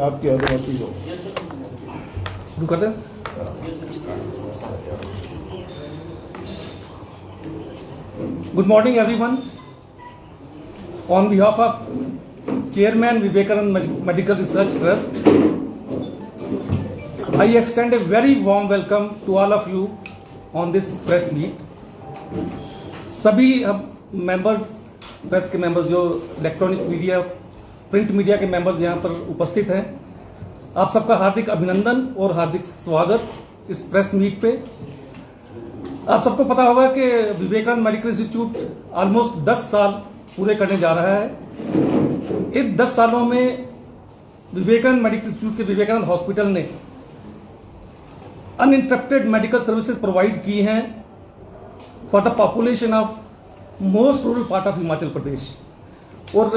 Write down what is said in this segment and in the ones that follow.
आपकी अनुमति हो शुरू कर दें। Good morning everyone. On behalf of Chairman Vivekanand Medical Research Trust, I extend a very warm welcome to all of you on this press meet. सभी members, press के members जो electronic media, print media के members यहाँ पर उपस्थित हैं, आप सबका हार्दिक अभिनंदन और हार्दिक स्वागत इस प्रेस मीट पे। आप सबको पता होगा कि विवेकानंद मेडिकल इंस्टीट्यूट ऑलमोस्ट 10 साल पूरे करने जा रहा है। इन 10 सालों में विवेकानंद मेडिकल इंस्टीट्यूट के विवेकानंद हॉस्पिटल ने अनइंटरप्टेड मेडिकल सर्विसेज प्रोवाइड की हैं for the population of most rural part of Himachal Pradesh. और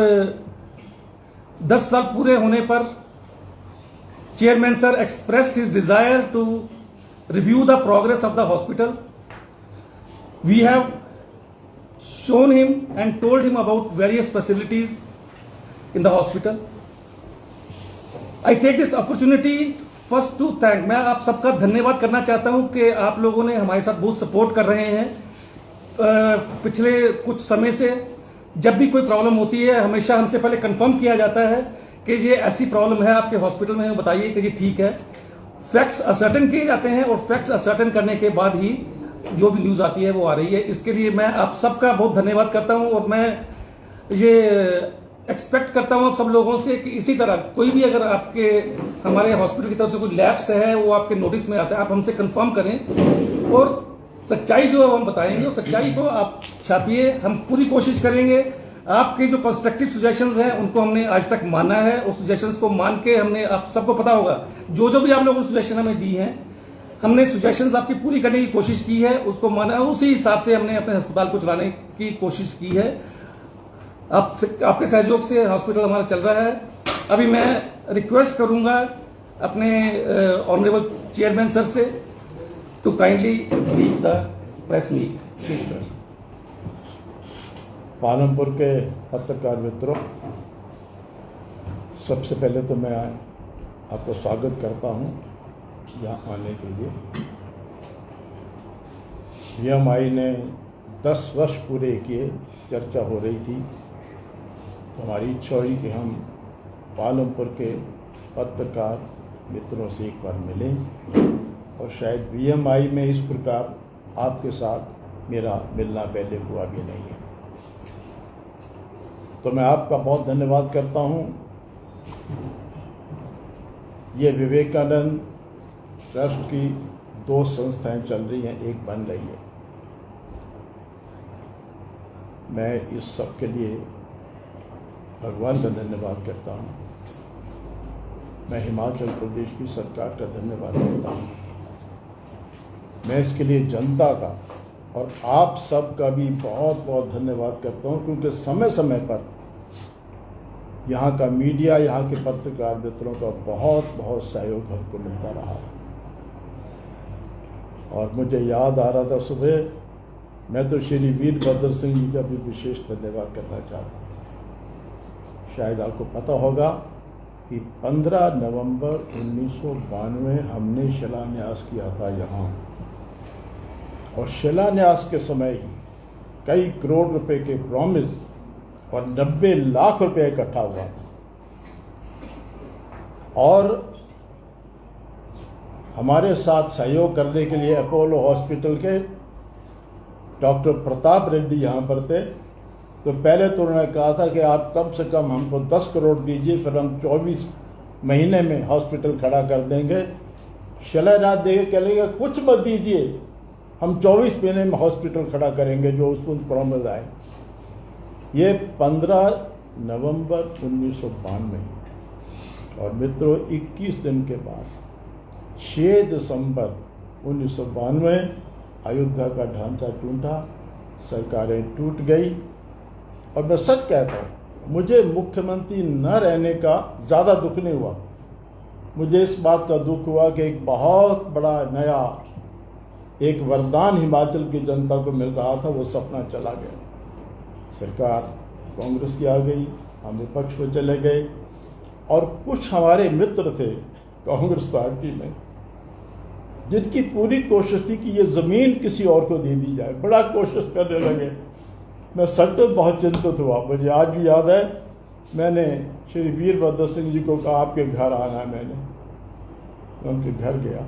10 साल पूरे होने पर chairman sir expressed his desire to review the progress of the hospital. We have shown him and told him about various facilities in the hospital. I take this opportunity first to thank, मैं आप सबका धन्यवाद करना चाहता हूं कि आप लोगों ने हमारे साथ बहुत सपोर्ट कर रहे हैं। पिछले कुछ समय से जब भी कोई प्रॉब्लम होती है हमेशा हमसे पहले कंफर्म किया जाता है कि ये ऐसी प्रॉब्लम है आपके हॉस्पिटल में, बताइए कि ये ठीक है। फैक्ट्स असर्टन किए जाते हैं और फैक्ट्स असर्टन करने के बाद ही जो भी न्यूज आती है वो आ रही है। इसके लिए मैं आप सबका बहुत धन्यवाद करता हूं और मैं ये एक्सपेक्ट करता हूं आप सब लोगों से कि इसी तरह कोई भी अगर आपके हमारे हॉस्पिटल की तरफ से कोई लैप्स है वो आपके नोटिस में आता है, आप हमसे कंफर्म करें और सच्चाई जो है हम बताएंगे और सच्चाई को आप छापिए। हम पूरी कोशिश करेंगे। आपके जो कंस्ट्रक्टिव सजेशंस हैं उनको हमने आज तक माना है और सजेशंस को मान के हमने, आप सबको पता होगा जो जो भी आप लोगों ने सजेशन हमें दी हैं, हमने सजेशंस आपकी पूरी करने की कोशिश की है, उसको माना है, उसी हिसाब से हमने अपने अस्पताल को चलाने की कोशिश की है। आपके सहयोग से हॉस्पिटल हमारा चल रहा है। अभी मैं रिक्वेस्ट करूंगा अपने ऑनरेबल चेयरमैन सर से to kindly brief the press meet, please sir. Palampur के पत्रकार मित्रों, सबसे पहले तो मैं आपको स्वागत करता हूं यहाँ आने के लिए। वीएमआई ने 10 वर्ष पूरे किए, चर्चा हो रही थी, तो हमारी इच्छा हुई कि हम पालमपुर के पत्रकार मित्रों से एक बार मिलें और शायद वीएमआई में इस प्रकार आपके साथ मेरा मिलना पहले हुआ भी नहीं है। तो मैं आपका बहुत धन्यवाद करता हूं। ये विवेकानंद ट्रस्ट की 2 संस्थाएं चल रही हैं, एक बन रही है। मैं इस सब के लिए भगवान का धन्यवाद करता हूं। मैं हिमाचल प्रदेश की सरकार का धन्यवाद करता हूं। मैं इसके लिए जनता का और आप सब का भी बहुत बहुत धन्यवाद करता हूं, क्योंकि समय समय पर यहाँ का मीडिया, यहाँ के पत्रकार मित्रों का बहुत बहुत सहयोग हमको मिलता रहा। और मुझे याद आ रहा था सुबह, मैं तो श्री वीरभद्र सिंह जी का भी विशेष धन्यवाद करना चाहता हूँ। शायद आपको पता होगा कि 15 नवंबर 1992 हमने शिलान्यास किया था यहाँ, और शिलान्यास के समय ही कई करोड़ रुपए के प्रॉमिस और 90 लाख रुपए इकट्ठा हुआ था। और हमारे साथ सहयोग करने के लिए अपोलो हॉस्पिटल के डॉक्टर प्रताप रेड्डी यहाँ पर थे। तो पहले तो उन्होंने कहा था कि आप कम से कम हमको 10 करोड़ दीजिए, फिर हम 24 महीने में हॉस्पिटल खड़ा कर देंगे। शिलान्यास देके कहेंगे कुछ मत दीजिए, हम 24 महीने में हॉस्पिटल खड़ा करेंगे, जो उसको प्रॉमिस आए। ये 15 नवंबर 1992, और मित्रों 21 दिन के बाद 6 दिसंबर 1992 अयोध्या का ढांचा टूटा, सरकारें टूट गई। और मैं सच कहता हूँ, मुझे मुख्यमंत्री न रहने का ज़्यादा दुख नहीं हुआ। मुझे इस बात का दुख हुआ कि एक बहुत बड़ा नया एक वरदान हिमाचल की जनता को मिल रहा था, वो सपना चला गया। सरकार कांग्रेस की आ गई, हम विपक्ष में चले गए, और कुछ हमारे मित्र थे कांग्रेस पार्टी में जिनकी पूरी कोशिश थी कि ये ज़मीन किसी और को दे दी जाए, बड़ा कोशिश करने लगे। मैं सच में बहुत चिंतित हुआ। मुझे आज भी याद है, मैंने श्री वीरभद्र सिंह जी को कहा आपके घर आना है। मैं उनके घर गया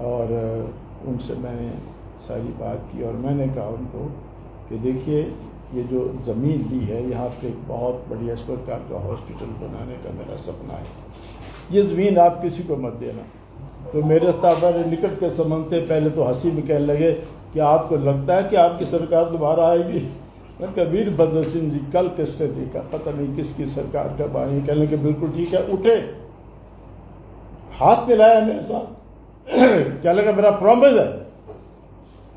और उनसे मैंने सारी बात की और मैंने कहा उनको कि देखिए ये जो ज़मीन ली है यहाँ पे एक बहुत बढ़िया इस प्रकार का हॉस्पिटल बनाने का मेरा सपना है, ये ज़मीन आप किसी को मत देना। तो मेरे साथ बड़े निकट के संबंध थे। पहले तो हंसी में कहने लगे कि आपको लगता है कि आपकी सरकार दोबारा आएगी? मैंने कहा वीरभद्र सिंह जी कल किसने देखा, पता नहीं किसकी सरकार कब आएगी। कहने लगे बिल्कुल ठीक है। उठे, हाथ मिलाया मेरे साथ, क्या लगा मेरा प्रॉमिस है।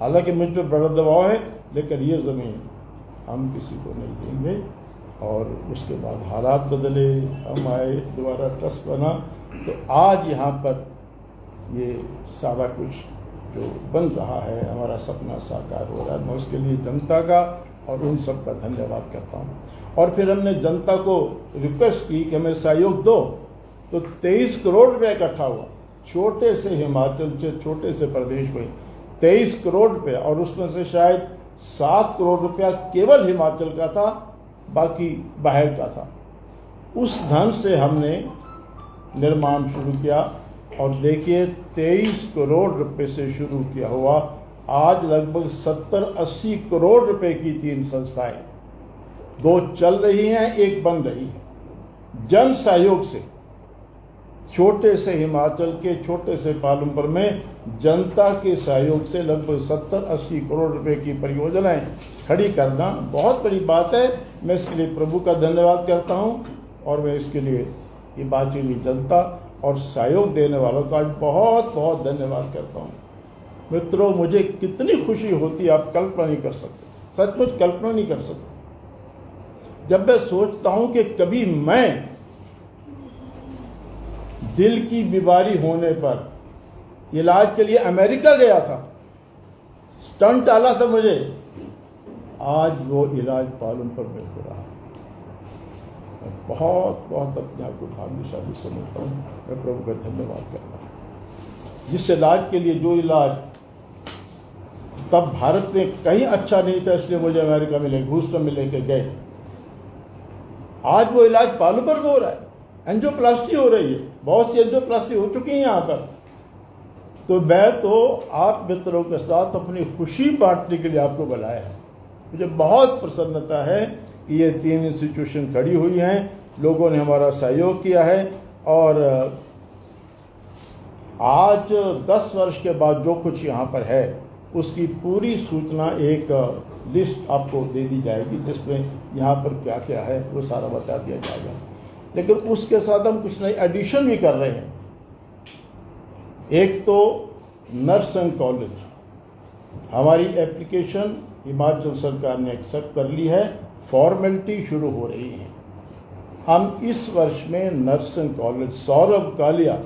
हालांकि मुझ पर बड़ा दबाव है, लेकिन ये ज़मीन हम किसी को नहीं देंगे। और उसके बाद हालात बदले, हम आए, दोबारा ट्रस्ट बना, तो आज यहाँ पर ये सारा कुछ जो बन रहा है, हमारा सपना साकार हो रहा है। मैं उसके लिए जनता का और उन सब का धन्यवाद करता हूँ। और फिर हमने जनता को रिक्वेस्ट की कि हमें सहयोग दो, तो 23 करोड़ रुपये इकट्ठा हुआ। छोटे से हिमाचल से, छोटे से प्रदेश में 23 करोड़ रुपये, और उसमें से शायद 7 करोड़ रुपया केवल हिमाचल का था, बाकी बाहर का था। उस धन से हमने निर्माण शुरू किया और देखिए 23 करोड़ रुपए से शुरू किया हुआ आज लगभग 70-80 करोड़ रुपए की 3 संस्थाएं, 2 चल रही हैं, 1 बन रही है। जन सहयोग से, छोटे से हिमाचल के छोटे से पालमपुर में जनता के सहयोग से लगभग 70-80 करोड़ रुपए की परियोजनाएं खड़ी करना बहुत बड़ी बात है। मैं इसके लिए प्रभु का धन्यवाद करता हूं और मैं इसके लिए ये बातचीनी जनता और सहयोग देने वालों का आज बहुत बहुत धन्यवाद करता हूं। मित्रों, मुझे कितनी खुशी होती है आप कल्पना नहीं कर सकते, सचमुच कल्पना नहीं कर सकते। जब मैं सोचता हूं कि कभी मैं दिल की बीमारी होने पर इलाज के लिए अमेरिका गया था, स्टंट डाला था मुझे, आज वो इलाज पालमपुर में हो रहा है। मैं बहुत बहुत अपने आप को भाग्यशाली समझता हूँ। मैं प्रभु का धन्यवाद करता हूँ। जिस इलाज के लिए, जो इलाज तब भारत में कहीं अच्छा नहीं था, इसलिए मुझे अमेरिका में ह्यूस्टन में लेके गए, आज वो इलाज पालमपुर में हो रहा है। एंजियोप्लास्टी हो रही है, बहुत सी एंजियोप्लास्टी हो चुकी है यहाँ पर। तो मैं तो आप मित्रों के साथ अपनी खुशी बांटने के लिए आपको बुलाया है। मुझे बहुत प्रसन्नता है कि ये 3 इंस्टीट्यूशन खड़ी हुई हैं, लोगों ने हमारा सहयोग किया है और आज 10 वर्ष के बाद जो कुछ यहाँ पर है उसकी पूरी सूचना एक लिस्ट आपको दे दी जाएगी, जिसमें यहाँ पर क्या क्या है वो सारा बता दिया जाएगा। लेकिन उसके साथ हम कुछ नई एडिशन भी कर रहे हैं। एक तो नर्सिंग कॉलेज, हमारी एप्लीकेशन हिमाचल सरकार ने एक्सेप्ट कर ली है, फॉर्मेलिटी शुरू हो रही है। हम इस वर्ष में nursing college, Saurabh Kalia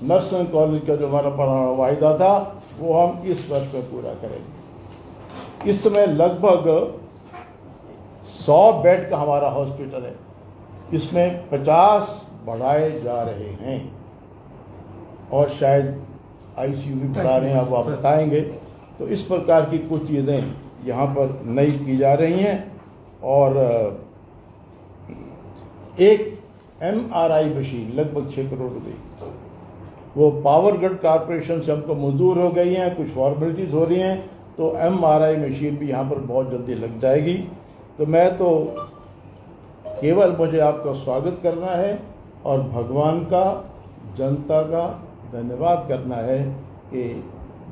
nursing college का जो हमारा पुराना वायदा था वो हम इस वर्ष में पूरा करेंगे। इस समय लगभग 100 बेड का हमारा हॉस्पिटल है, इसमें 50 बढ़ाए जा रहे हैं और शायद आईसीयू भी बढ़ा रहे हैं, अब आप बताएंगे। तो इस प्रकार की कुछ चीज़ें यहाँ पर नई की जा रही हैं। और एक MRI मशीन लगभग 6 करोड़ रुपए, वो पावर ग्रिड कॉर्पोरेशन से हमको मंजूर हो गई हैं, कुछ फॉर्मेलिटीज हो रही हैं, तो MRI मशीन भी यहाँ पर बहुत जल्दी लग जाएगी। तो मैं तो केवल मुझे आपका स्वागत करना है और भगवान का, जनता का धन्यवाद करना है कि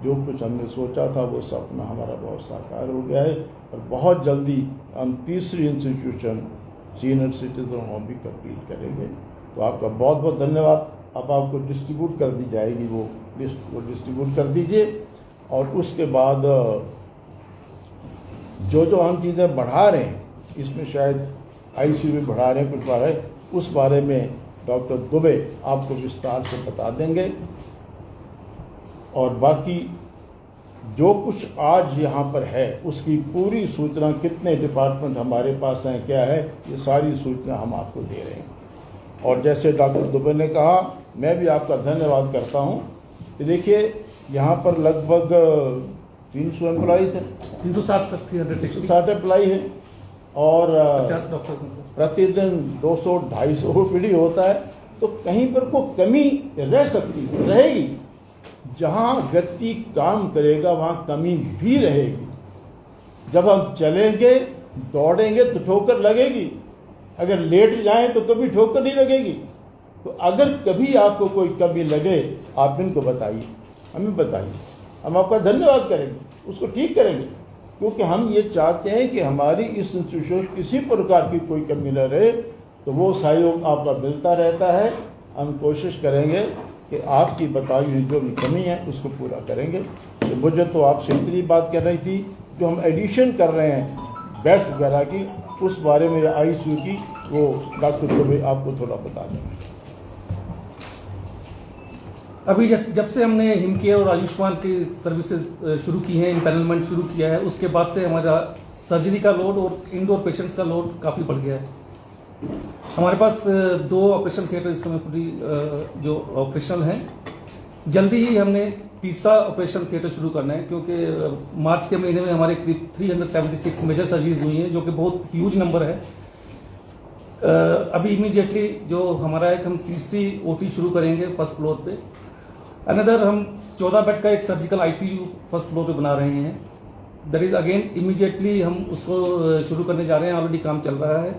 जो कुछ हमने सोचा था वो सपना हमारा बहुत साकार हो गया है। और बहुत जल्दी हम तीसरी इंस्टीट्यूशन सीनियर सिटीजन होम भी कंप्लीट करेंगे। तो आपका बहुत बहुत धन्यवाद। अब आपको डिस्ट्रीब्यूट कर दी जाएगी वो लिस्ट, वो डिस्ट्रीब्यूट कर दीजिए। और उसके बाद जो जो हम चीज़ें बढ़ा रहे हैं, इसमें शायद आईसीयू भी बढ़ा रहे हैं, कुछ बढ़ा है, उस बारे में डॉक्टर दुबे आपको विस्तार से बता देंगे। और बाकी जो कुछ आज यहाँ पर है उसकी पूरी सूचना, कितने डिपार्टमेंट हमारे पास हैं, क्या है, ये सारी सूचना हम आपको दे रहे हैं। और जैसे डॉक्टर दुबे ने कहा, मैं भी आपका धन्यवाद करता हूँ कि देखिए यहाँ पर लगभग 300 एम्प्लॉइज हैं, 360 360 360 एम्प्लॉई हैं और 50 डॉक्टर्स हैं सर। प्रतिदिन 200-250 ओपीडी होता है, तो कहीं पर को कमी रह सकती है, रहेगी। जहाँ व्यक्ति काम करेगा वहाँ कमी भी रहेगी। जब हम चलेंगे दौड़ेंगे तो ठोकर लगेगी, अगर लेट जाएं तो कभी ठोकर नहीं लगेगी। तो अगर कभी आपको कोई कमी लगे आप इनको बताइए, हमें बताइए, हम आपका धन्यवाद करेंगे, उसको ठीक करेंगे, क्योंकि हम ये चाहते हैं कि हमारी इस इंस्टीट्यूशन किसी प्रकार की कोई कमी न रहे। तो वो सहयोग आपका मिलता रहता है। हम कोशिश करेंगे कि आपकी बताई हुई जो भी कमी है उसको पूरा करेंगे। तो मुझे तो आपसे इतनी बात करनी थी, जो हम एडिशन कर रहे हैं बेड वगैरह की, उस बारे में ICU की, वो डॉक्टर दुबे आपको थोड़ा बता देंगे। अभी जब से हमने हिमकेयर और आयुष्मान की सर्विसेज शुरू की हैं, इम्पैनलमेंट शुरू किया है, उसके बाद से हमारा सर्जरी का लोड और इंडोर पेशेंट्स का लोड काफ़ी बढ़ गया है। हमारे पास 2 ऑपरेशन थिएटर इस समय पूरी जो ऑपरेशनल हैं। जल्दी ही हमने तीसरा ऑपरेशन थिएटर शुरू करना है, क्योंकि मार्च के महीने में हमारे करीब 376 मेजर सर्जरीज हुई हैं, जो कि बहुत ह्यूज नंबर है। अभी इमीडिएटली जो हमारा है, हम तीसरी OT शुरू करेंगे फर्स्ट फ्लोर पे। अनदर हम 14 बेड का एक सर्जिकल ICU फर्स्ट फ्लोर पे बना रहे हैं। दैट इज अगेन इमीडिएटली हम उसको शुरू करने जा रहे हैं, ऑलरेडी काम चल रहा है।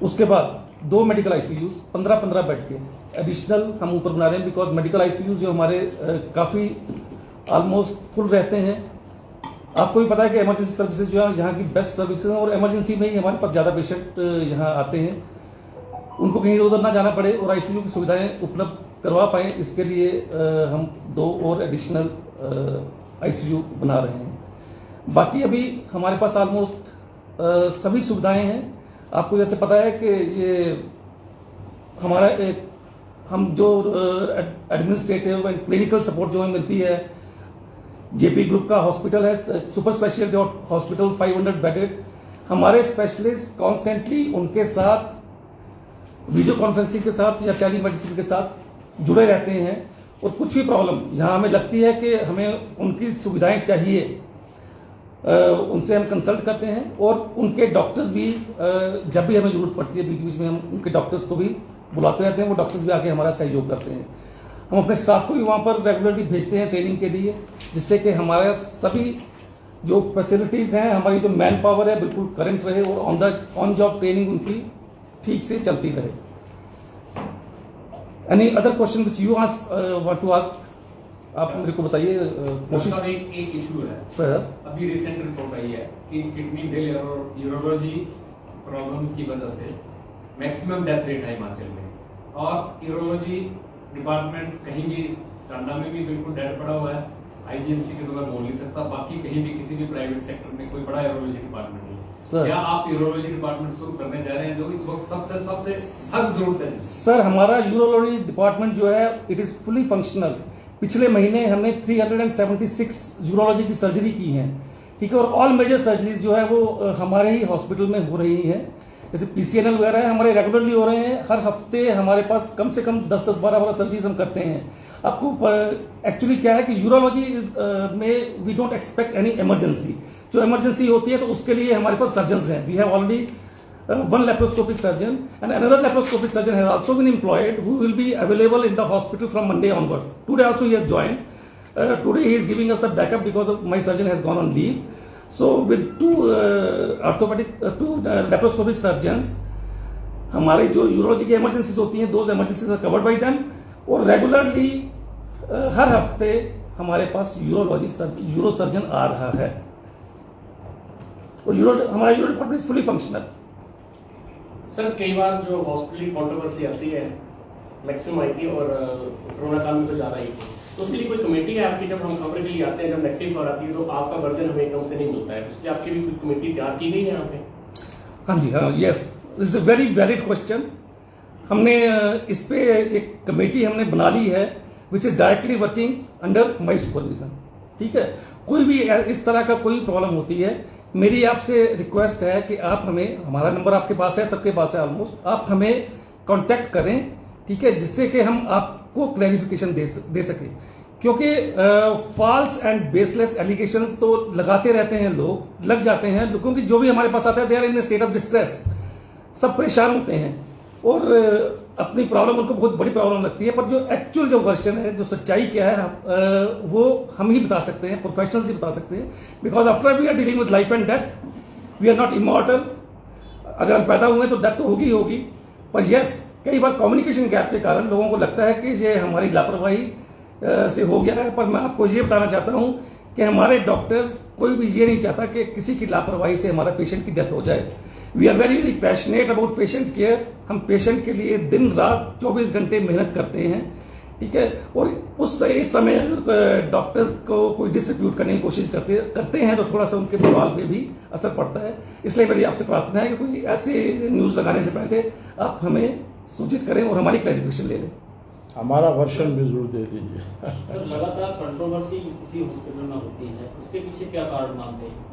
उसके बाद 2 मेडिकल ICU 15-15 बेड के एडिशनल हम ऊपर बना रहे हैं, बिकॉज मेडिकल ICU जो हमारे काफ़ी ऑलमोस्ट फुल रहते हैं। आपको भी पता है कि इमरजेंसी सर्विसेज जो है यहाँ की बेस्ट सर्विसेज हैं, और इमरजेंसी में ही हमारे पास ज़्यादा पेशेंट यहाँ आते हैं। उनको कहीं उधर ना जाना पड़े और ICU की सुविधाएं उपलब्ध करवा पाएँ, इसके लिए हम 2 और एडिशनल ICU बना रहे हैं। बाकी अभी हमारे पास ऑलमोस्ट सभी सुविधाएं हैं। आपको जैसे पता है कि ये हमारा एक हम जो एडमिनिस्ट्रेटिव एंड क्लिनिकल सपोर्ट जो हमें मिलती है, JP ग्रुप का हॉस्पिटल है, सुपर स्पेशलिटी हॉस्पिटल 500 बेडेड। हमारे स्पेशलिस्ट कॉन्स्टेंटली उनके साथ वीडियो कॉन्फ्रेंसिंग के साथ या टेली मेडिसिन के साथ जुड़े रहते हैं, और कुछ भी प्रॉब्लम जहां हमें लगती है कि हमें उनकी सुविधाएं चाहिए, उनसे हम कंसल्ट करते हैं। और उनके डॉक्टर्स भी जब भी हमें जरूरत पड़ती है, बीच बीच में हम उनके डॉक्टर्स को भी बुलाते रहते हैं, वो डॉक्टर्स भी आके हमारा सहयोग करते हैं। हम अपने स्टाफ को भी वहाँ पर रेगुलरली भेजते हैं ट्रेनिंग के लिए, जिससे कि हमारे सभी जो फैसिलिटीज़ हैं, हमारी जो मैन पावर है बिल्कुल करंट रहे, और ऑन जॉब ट्रेनिंग उनकी ठीक से चलती रहे। Any other question which you want to ask, आप मेरे को बताइए। एक इशू है सर, अभी रिसेंट रिपोर्ट आई है कि किडनी फेलियर और यूरोलॉजी प्रॉब्लम्स की वजह से मैक्सिमम डेथ रेट है हिमाचल में, और यूरोलॉजी डिपार्टमेंट कहीं भी टांडा में भी बिल्कुल डेड पड़ा हुआ है। IGMC के तो मैं बोल नहीं सकता, बाकी कहीं भी किसी भी प्राइवेट सेक्टर में कोई बड़ा यूरोलॉजी डिपार्टमेंट नहीं है। क्या आप यूरोलॉजी डिपार्टमेंट शुरू करने जा रहे हैं, जो इस वक्त सबसे सख्त जरूरत है? सर, हमारा यूरोलॉजी डिपार्टमेंट जो है इट इज फुली फंक्शनल। पिछले महीने हमने 376 यूरोलॉजी की सर्जरी की है, ठीक है, और ऑल मेजर सर्जरीज जो है वो हमारे ही हॉस्पिटल में हो रही हैं। जैसे PCNL वगैरह है हमारे रेगुलरली हो रहे हैं। हर हफ्ते हमारे पास कम से कम 10-10, 12-12 सर्जरीज हम करते हैं। आपको एक्चुअली क्या है कि यूरोलॉजी में we don't expect any emergency. जो इमरजेंसी होती है तो उसके लिए हमारे पास सर्जन्स हैं। We have already 1 laparoscopic surgeon and another laparoscopic surgeon has also been employed, who will be available in the hospital from Monday onwards. Today also he has joined. Today he is giving us the backup because of my surgeon has gone on leave. So with 2 laparoscopic surgeons, हमारे जो urology की emergencies होती हैं, those emergencies are covered by them. और regularly हर हफ्ते हमारे पास euro surgeon आ रहा है, और हमारा euro department is fully functional. Sir, कई बार जो हॉस्पिटल कंट्रोवर्सी आती है, मैक्सिमम आई थी, और कोरोना काल में तो ज्यादा आई थी, तो उसके लिए कोई कमेटी है आपकी? जब हम खबर के लिए आते हैं, जब नेगेटिव खबर आती है, तो आपका वर्जन हमें एकदम से नहीं मिलता है, इसलिए आपकी भी कोई कमेटी तैयार की गई है यहाँ पे? हाँ जी, हाँ, yes, this is a very valid question. हमने इस पे एक कमेटी हमने बना ली है which is directly working under my supervision, ठीक है। कोई भी इस तरह का कोई प्रॉब्लम होती है, मेरी आपसे रिक्वेस्ट है कि आप हमें, हमारा नंबर आपके पास है, सबके पास है ऑलमोस्ट, आप हमें कांटेक्ट करें, ठीक है, जिससे कि हम आपको क्लैरिफिकेशन दे सकें, क्योंकि फॉल्स एंड बेसलेस एलिगेशंस तो लगाते रहते हैं लोग, लग जाते हैं लोगों की, जो भी हमारे पास आता है they are in state of distress, सब परेशान होते हैं और अपनी प्रॉब्लम उनको बहुत बड़ी प्रॉब्लम लगती है, पर जो एक्चुअल जो वर्जन है, जो सच्चाई क्या है, वो हम ही बता सकते हैं, प्रोफेशनल्स ही बता सकते हैं, because after we are dealing with life and death, we are not immortal. अगर हम पैदा हुए तो डेथ तो होगी होगी, पर यस, कई बार कम्युनिकेशन गैप के कारण लोगों को लगता है कि ये हमारी लापरवाही से हो गया है, पर मैं आपको ये बताना चाहता हूं कि हमारे डॉक्टर्स कोई भी ये नहीं चाहता कि किसी की लापरवाही से हमारा पेशेंट की डेथ हो जाए। We are very very passionate about patient care. हम पेशेंट के लिए दिन रात 24 घंटे मेहनत करते हैं, ठीक है, और इस समय अगर डॉक्टर्स को कोई डिस्ट्रीब्यूट करने की कोशिश करते हैं तो थोड़ा सा उनके मोराल पे भी असर पड़ता है। इसलिए मेरी आपसे प्रार्थना है कि कोई ऐसे न्यूज लगाने से पहले आप हमें सूचित करें और हमारी क्लैरिफिकेशन ले लें। हमारा वर्षन भी जरूर दे दीजिए। सर, लगातार कंट्रोवर्सी किसी हॉस्पिटल में होती है, उसके पीछे क्या कारण मानते हैं?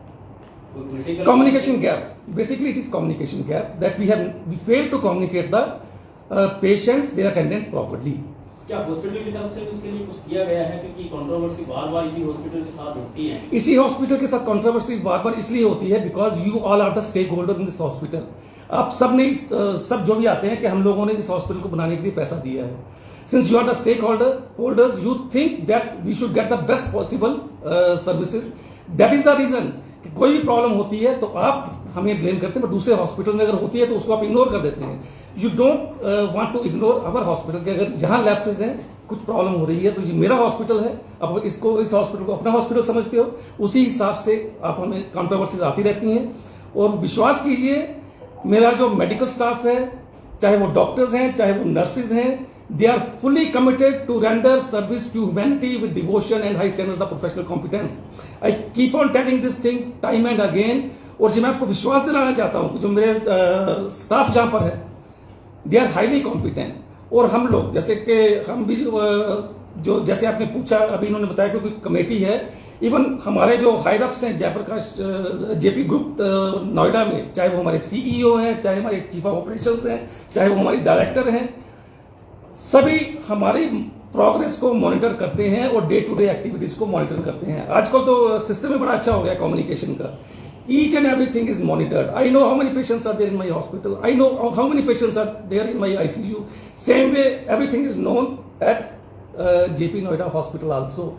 Communication gap. Basically, it is communication gap that we fail to communicate the patients, their attendants properly. क्या हॉस्पिटल की तरफ से उसके लिए कुछ किया गया है? क्योंकि कंट्रोवर्सी बार-बार इसी हॉस्पिटल के साथ होती है। इसी हॉस्पिटल के साथ कंट्रोवर्सी बार-बार इसलिए होती है because you all are the stakeholder in this hospital. आप सब ने सब जो भी आते हैं कि हम लोगों ने इस हॉस्पिटल को बनाने के लिए पैसा दिया है। Since you are the stakeholders, you think that we should get the best possible services. That is the reason. कि कोई भी प्रॉब्लम होती है तो आप हमें ब्लेम करते हैं, पर दूसरे हॉस्पिटल में अगर होती है तो उसको आप इग्नोर कर देते हैं। You don't want to ignore our hospital के अगर जहां लैप्सेस हैं, कुछ प्रॉब्लम हो रही है तो ये मेरा हॉस्पिटल है, अब इस हॉस्पिटल को अपना हॉस्पिटल समझते हो, उसी हिसाब से आप हमें कंट्रोवर्सीज आती रहती हैं। और विश्वास कीजिए, मेरा जो मेडिकल स्टाफ है, चाहे वो डॉक्टर्स हैं, चाहे वो नर्सेज हैं, they are fully committed to render service to humanity with devotion and high standards of professional competence. I keep on telling this thing time and again. और जो मैं आपको विश्वास दिलाना चाहता हूं कि जो मेरे स्टाफ जहां पर है, they are highly competent. और हम लोग जैसे कि हम भी जो जैसे आपने पूछा, अभी इन्होंने बताया कि कोई कमेटी है, इवन हमारे जो हायर अप्स हैं जयप्रकाश जेपी ग्रुप नोएडा में, चाहे वो हमारे सीईओ हैं, चाहे हमारे चीफ ऑफ ऑपरेशंस हैं, चाहे वो हमारी डायरेक्टर हैं, सभी हमारी प्रोग्रेस को मॉनिटर करते हैं और डे टू डे एक्टिविटीज को मॉनिटर करते हैं। आजकल तो सिस्टम में बड़ा अच्छा हो गया कम्युनिकेशन का। Each and everything is monitored. I know how many patients are there in my hospital, I know how many patients are there in my ICU. Same way everything is known at JP Noida hospital also.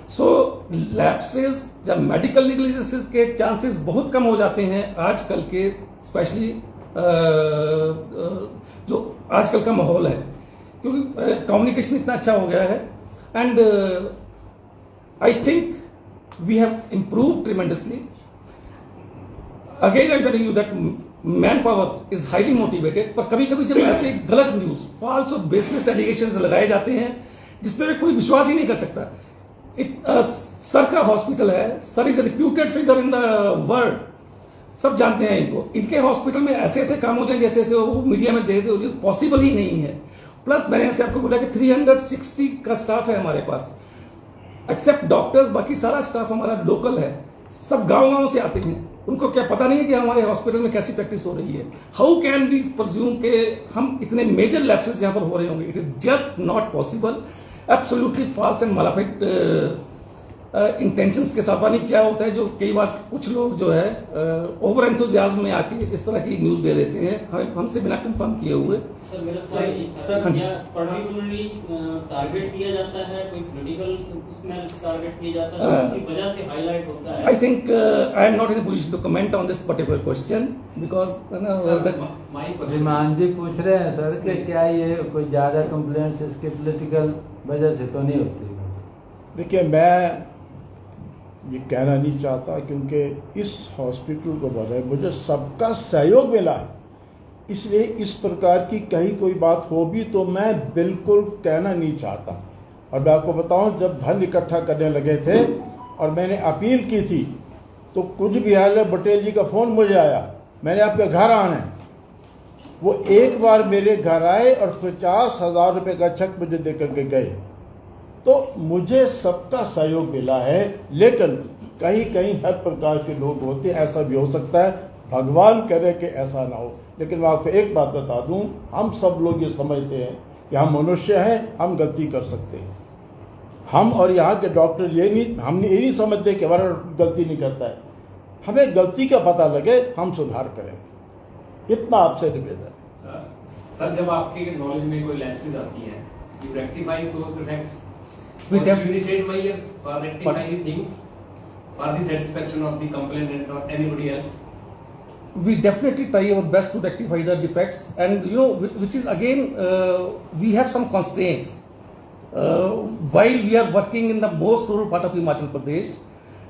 So lapses या medical negligences के chances बहुत कम हो जाते हैं आजकल के, specially जो आजकल का माहौल है, क्योंकि कम्युनिकेशन इतना अच्छा हो गया है। And I think we have improve tremendously. Again I am telling you that manpower is highly motivated, पर कभी कभी जब ऐसे गलत न्यूज, फॉल्स और बेसलेस एलिगेशंस लगाए जाते हैं जिसपे कोई विश्वास ही नहीं कर सकता। सर का हॉस्पिटल है, sir is reputed figure in the world, सब जानते हैं इनको। इनके हॉस्पिटल में ऐसे ऐसे काम हो जाए जैसे ऐसे वो मीडिया में दे दे, पॉसिबल ही नहीं है। प्लस मैंने ऐसे आपको बोला कि 360 का स्टाफ है हमारे पास, एक्सेप्ट डॉक्टर्स, बाकी सारा स्टाफ हमारा लोकल है, सब गांव से आते हैं। उनको क्या पता नहीं है कि हमारे हॉस्पिटल में कैसी प्रैक्टिस हो रही है। हाउ कैन वी प्रज्यूम के हम इतने मेजर लैप्सेस यहां पर हो रहे होंगे? It is just not possible. Absolutely false and malafide intentions के साथ। क्या होता है, जो कई बार कुछ लोग जो है ओवर एंथुजियाज्म में आके इस तरह की न्यूज दे देते हैं हमसे बिना कंफर्म किए हुए। सर मेरा सर क्या पर्टिकुलरली टारगेट किया जाता है, कोई पॉलिटिकल उसमें टारगेट किया जाता है, उसकी वजह से हाईलाइट होता है? I think I am not in a position to comment on this particular question because Viman ji पूछ रहे हैं सर कि क्या ये कोई ज्यादा कंप्लेंट्स इसके पॉलिटिकल वजह से तो नहीं होती? देखिए, मैं ये कहना नहीं चाहता, क्योंकि इस हॉस्पिटल को बनाए मुझे सबका सहयोग मिला है, इसलिए इस प्रकार की कहीं कोई बात हो भी तो मैं बिल्कुल कहना नहीं चाहता। और मैं आपको बताऊं, जब धन इकट्ठा करने लगे थे और मैंने अपील की थी, तो कुछ बिहार पटेल जी का फ़ोन मुझे आया, मैंने आपके घर आना है। वो एक बार मेरे घर आए और 50,000 रुपये का चेक मुझे दे करके गए। तो मुझे सबका सहयोग मिला है, लेकिन कहीं कहीं हर प्रकार के लोग होते हैं, ऐसा भी हो सकता है भगवान करे कि ऐसा ना हो। लेकिन मैं आपको एक बात बता दूं, हम सब लोग ये समझते हैं कि हम मनुष्य हैं, हम गलती कर सकते हैं। हम और यहाँ के डॉक्टर हम ये नहीं समझते कि हमारा गलती नहीं करता है। हमें गलती का पता लगे, हम सुधार करें, इतना आपसे निवेदन। सर, जब आपके नॉलेज में कोई लैप्सेस आती हैं, you rectify those defects. We Or def- you initiate measures for rectifying things for the satisfaction of the complainant or anybody else. We definitely try our best to rectify the defects, and which is again we have some constraints. While we are working in the most rural part of Himachal Pradesh,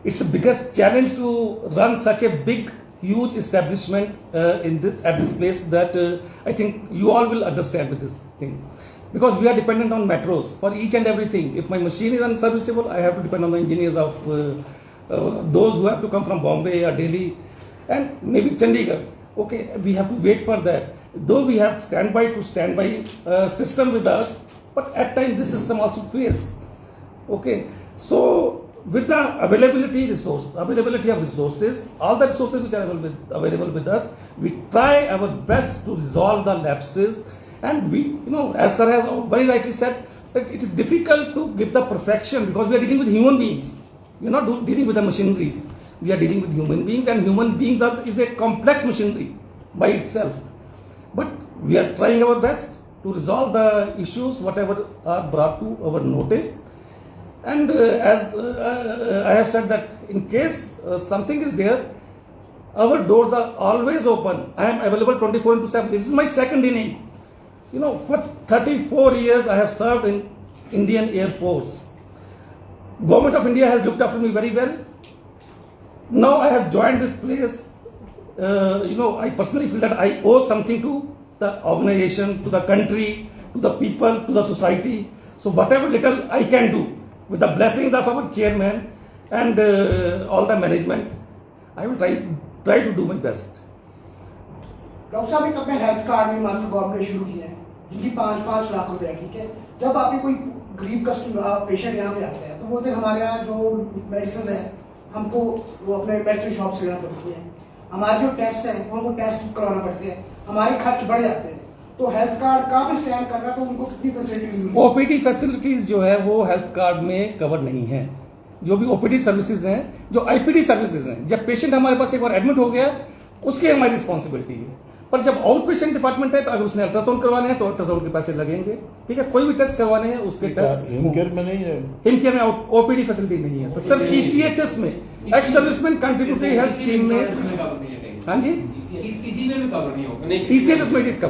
it's the biggest challenge to run such a big, huge establishment at this place that I think you all will understand with this thing. Because we are dependent on metros for each and everything. If my machine is unserviceable, I have to depend on the engineers of those who have to come from Bombay or Delhi and maybe Chandigarh. Okay, we have to wait for that. Though we have standby system with us, but at times this system also fails. Okay, so with the availability of resources, all the resources which are available with us, we try our best to resolve the lapses. And we, as sir has very rightly said, that it is difficult to give the perfection because we are dealing with human beings. We are not dealing with the machineries. We are dealing with human beings, and human beings is a complex machinery by itself. But we are trying our best to resolve the issues whatever are brought to our notice. And as I have said that in case something is there, our doors are always open. I am available 24/7. This is my second inning. For 34 years I have served in Indian Air Force. Government of India has looked after me very well. Now I have joined this place. I personally feel that I owe something to the organization, to the country, to the people, to the society. So whatever little I can do with the blessings of our chairman and all the management, I will try to do my best. Doctor साहब, एक अपने health card में Himachal government ने शुरू किया है, जिनकी 5-5 लाख रुपए, ठीक है। जब आपके कोई गरीब कस्टमर पेशेंट यहाँ पे आता है तो बोलते हैं हमारे यहाँ जो मेडिसिन है हमको वो अपने मेडिसिन शॉप से लेना पड़ती है, हमारे जो टेस्ट है उनको टेस्ट करवाना पड़ते हैं, हमारे खर्च बढ़ जाते हैं। तो हेल्थ कार्ड का भी स्टैंड कर रहा है, तो उनको कितनी फैसिलिटीज मिली? ओपीडी फैसिलिटीज जो है वो हेल्थ कार्ड में कवर नहीं है। जो भी ओपीडी सर्विसेज हैं, जो आईपीडी सर्विसेज हैं, जब पेशेंट हमारे पास एक बार एडमिट हो गया उसकी हमारी रिस्पॉन्सिबिलिटी है। पर जब आउट पेशेंट डिपार्टमेंट है तो अगर उसने अल्ट्रासाउंड करवाने हैं तो अल्ट्रासाउंड के पैसे लगेंगे, ठीक है। कोई भी टेस्ट करवाने हैं उसके टेस्ट हिमकेयर में नहीं है, हिमकेयर में ओपीडी फैसिलिटी नहीं है सर, सिर्फ ईसीएचएस में, ex serviceman contributory health scheme में। हाँ जी, किसी में भी कवर नहीं होगा। ईसीएचएस में इसका